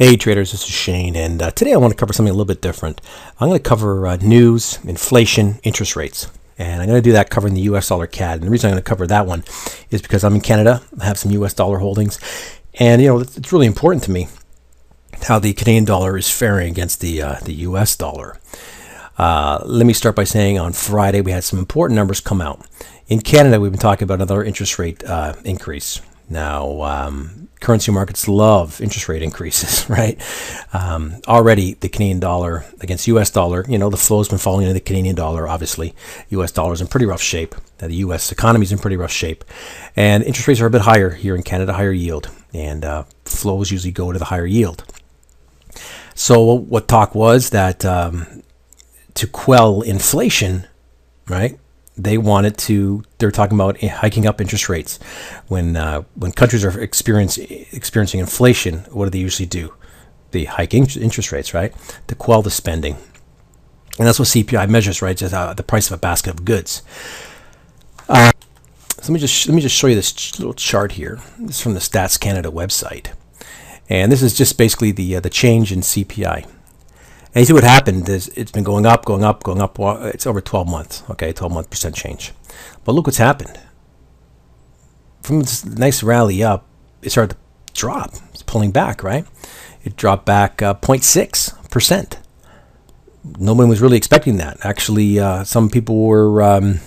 Hey traders, this is Shane, and today I want to cover something a little bit different. I'm going to cover news, inflation, interest rates, and I'm going to do that covering the US dollar CAD. And the reason I'm going to cover that one is because I'm in Canada, I have some US dollar holdings, and it's really important to me how the Canadian dollar is faring against the US dollar. Let me start by saying on Friday we had some important numbers come out. In Canada, we've been talking about another interest rate increase. Now, currency markets love interest rate increases, right? Already, the Canadian dollar against U.S. dollar, the flow's been falling into the Canadian dollar, obviously. U.S. dollar's in pretty rough shape. The U.S. economy's in pretty rough shape. And interest rates are a bit higher here in Canada, higher yield. And flows usually go to the higher yield. So what talk was that to quell inflation, right? They're talking about hiking up interest rates. When countries are experiencing inflation, what do they usually do? They hike interest rates, right? To quell the spending. And that's what CPI measures, right? Just the price of a basket of goods. So let me just show you this little chart here. This is from the Stats Canada website. And this is just basically the change in CPI. And you see what happened is it's been going up. It's over 12 months, okay, 12-month percent change. But look what's happened. From this nice rally up, it started to drop. It's pulling back, right? It dropped back 0.6%. Nobody was really expecting that. Actually, some people were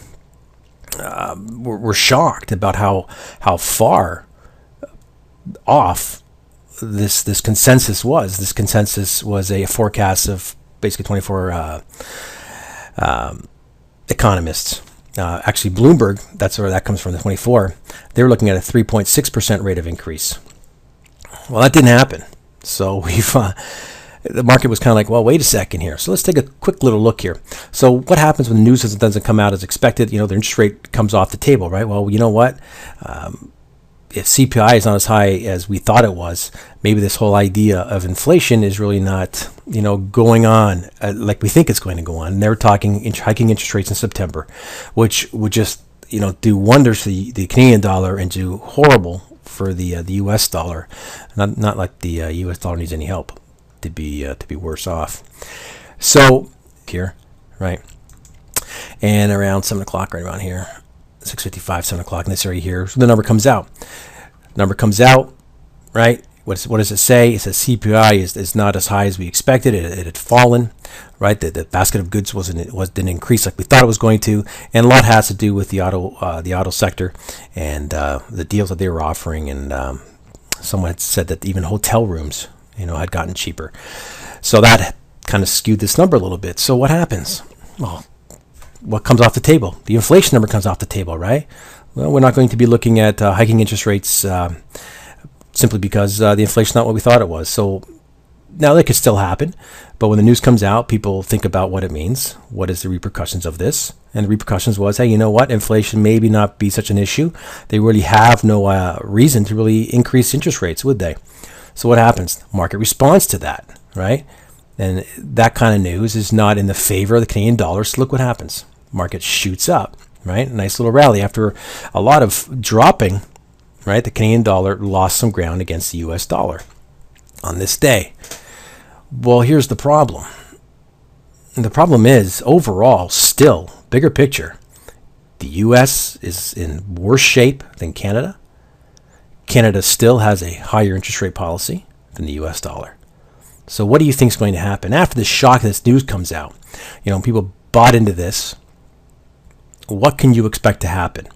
shocked about how far off this consensus was. This consensus was a forecast of basically 24 economists. Actually, Bloomberg, that's where that comes from, the 24. They were looking at a 3.6% rate of increase. Well, that didn't happen. So the market was kind of like, well, wait a second here. So let's take a quick little look here. So what happens when the news doesn't come out as expected? The interest rate comes off the table, right? Well, you know what? If CPI is not as high as we thought it was, maybe this whole idea of inflation is really not, going on like we think it's going to go on. And they were talking hiking interest rates in September, which would just, do wonders for the Canadian dollar and do horrible for the U.S. dollar. Not like the U.S. dollar needs any help to be worse off. So here, right, and around 7 o'clock, right around here. 6:55, 7 o'clock in this area here. So the number comes out. Right? What does it say? It says CPI is not as high as we expected. It had fallen, right? The basket of goods didn't increase like we thought it was going to, and a lot has to do with the auto sector and the deals that they were offering. And someone had said that even hotel rooms, had gotten cheaper. So that kind of skewed this number a little bit. So what happens? Well, what comes off the table? The inflation number comes off the table, right? Well, we're not going to be looking at hiking interest rates simply because the inflation is not what we thought it was. So now that could still happen, but when the news comes out, people think about what it means. What is the repercussions of this? And the repercussions was, hey, you know what? Inflation maybe not be such an issue. They really have no reason to really increase interest rates, would they? So what happens? Market responds to that, right? And that kind of news is not in the favor of the Canadian dollar. So look what happens. Market shoots up, right? A nice little rally after a lot of dropping, right? The Canadian dollar lost some ground against the US dollar on this day. Well, here's the problem. And the problem is, overall, still, bigger picture, the US is in worse shape than Canada. Canada still has a higher interest rate policy than the US dollar. So what do you think is going to happen after the shock of this news comes out? People bought into this. What can you expect to happen?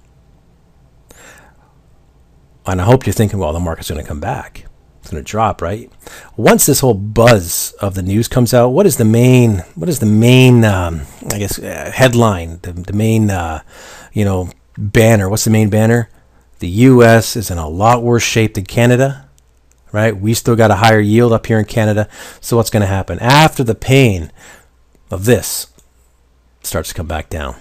And I hope you're thinking, well, the market's going to come back. It's going to drop, right? Once this whole buzz of the news comes out, what is the main headline, the main, banner? What's the main banner? The U.S. is in a lot worse shape than Canada, right? We still got a higher yield up here in Canada. So what's going to happen? After the pain of this starts to come back down.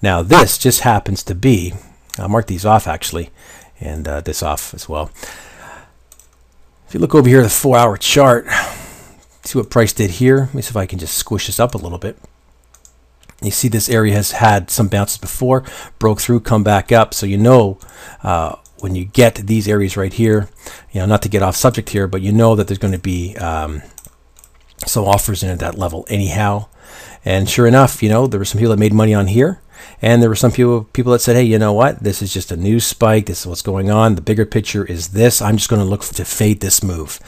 Now, this just happens to be, I'll mark these off actually, and this off as well. If you look over here at the 4-hour chart, see what price did here. Let me see if I can just squish this up a little bit. You see this area has had some bounces before, broke through, come back up. So when you get these areas right here, not to get off subject here, but you know that there's going to be some offers in at that level anyhow. And sure enough, there were some people that made money on here, and there were some people that said, hey, you know what, this is just a news spike, this is what's going on, the bigger picture is this, I'm just going to look to fade this move.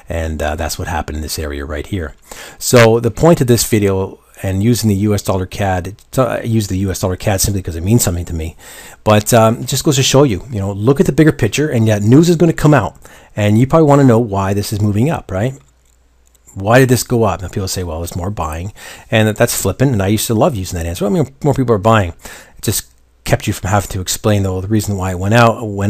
And that's what happened in this area right here. So the point of this video, and using the US dollar CAD, I use the US dollar CAD simply because it means something to me, but it just goes to show you, look at the bigger picture, and yet news is going to come out, and you probably want to know why this is moving up, right? Why did this go up? And people say, well, it's more buying, and that's flippant, and I used to love using that answer. I mean, more people are buying. It just kept you from having to explain, though, the reason why it went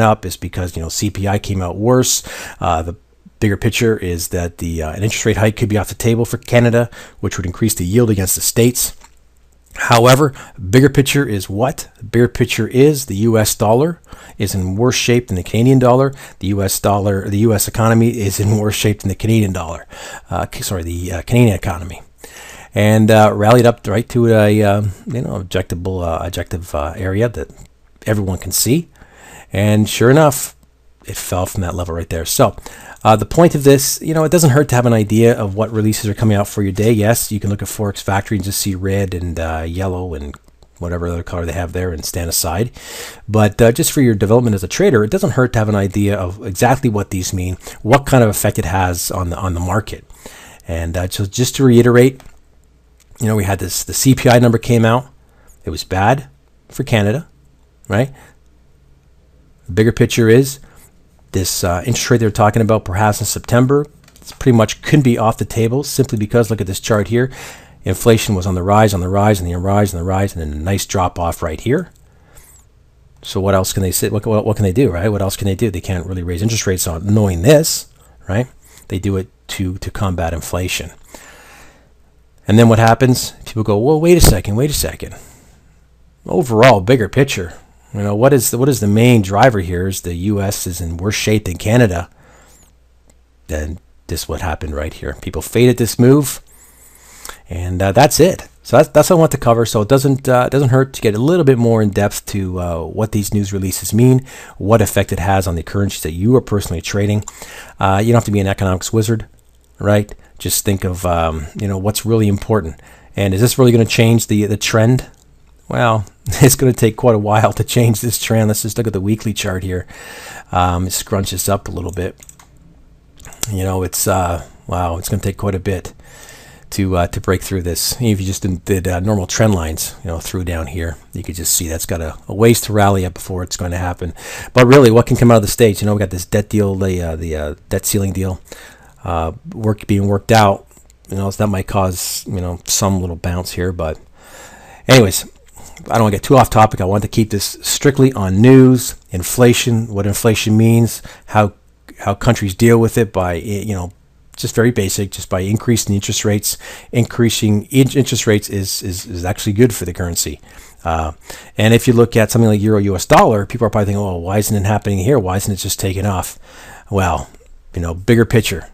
up is because, CPI came out worse. The bigger picture is that an interest rate hike could be off the table for Canada, which would increase the yield against the states. However, bigger picture is what? The bigger picture is the U.S. dollar is in worse shape than the Canadian dollar. The U.S. economy is in worse shape than the Canadian dollar. The Canadian economy, and rallied up right to a objective area that everyone can see. And sure enough, it fell from that level right there. So the point of this, it doesn't hurt to have an idea of what releases are coming out for your day. Yes, you can look at Forex Factory and just see red and yellow and whatever other color they have there and stand aside. But just for your development as a trader, it doesn't hurt to have an idea of exactly what these mean, what kind of effect it has on the market. And so just to reiterate, we had the CPI number came out. It was bad for Canada, right? The bigger picture is this interest rate they're talking about perhaps in September, it's pretty much couldn't be off the table simply because, look at this chart here, inflation was on the rise, and then a nice drop off right here. So what else can they say? What can they do, right? What else can they do? They can't really raise interest rates on knowing this, right? They do it to combat inflation. And then what happens? People go, well, wait a second. Overall, bigger picture. What is the main driver here is the U.S. is in worse shape than Canada. Then this is what happened right here. People faded this move, and that's it. So that's what I want to cover. So it doesn't hurt to get a little bit more in depth to what these news releases mean, what effect it has on the currencies that you are personally trading. You don't have to be an economics wizard, right? Just think of what's really important, and is this really going to change the trend? Well, it's going to take quite a while to change this trend. Let's just look at the weekly chart here. It scrunches up a little bit. It's it's going to take quite a bit to break through this. If you just did normal trend lines, through down here, you could just see that's got a ways to rally up before it's going to happen. But really, what can come out of the States? We got this debt deal, the debt ceiling deal, being worked out. So that might cause some little bounce here. But anyways, I don't want to get too off topic. I want to keep this strictly on news, inflation, what inflation means, how countries deal with it by, just very basic, just by increasing interest rates. Increasing interest rates is actually good for the currency. And if you look at something like Euro US dollar, people are probably thinking, oh, why isn't it happening here? Why isn't it just taking off? Well, bigger picture.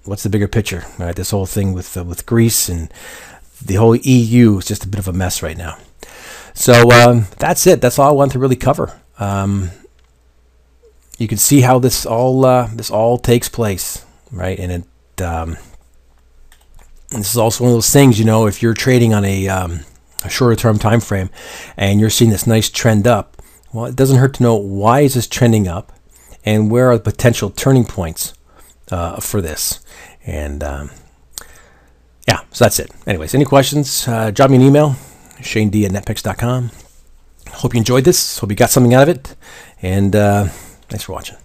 What's the bigger picture? Right, this whole thing with Greece and the whole EU is just a bit of a mess right now. So that's it. That's all I wanted to really cover. You can see how this all takes place, right? And this is also one of those things. If you're trading on a shorter term time frame and you're seeing this nice trend up, well, it doesn't hurt to know why is this trending up, and where are the potential turning points for this. And so that's it. Anyways, any questions? Drop me an email. ShaneD@netpicks.com. Hope you enjoyed this. Hope you got something out of it. And thanks for watching.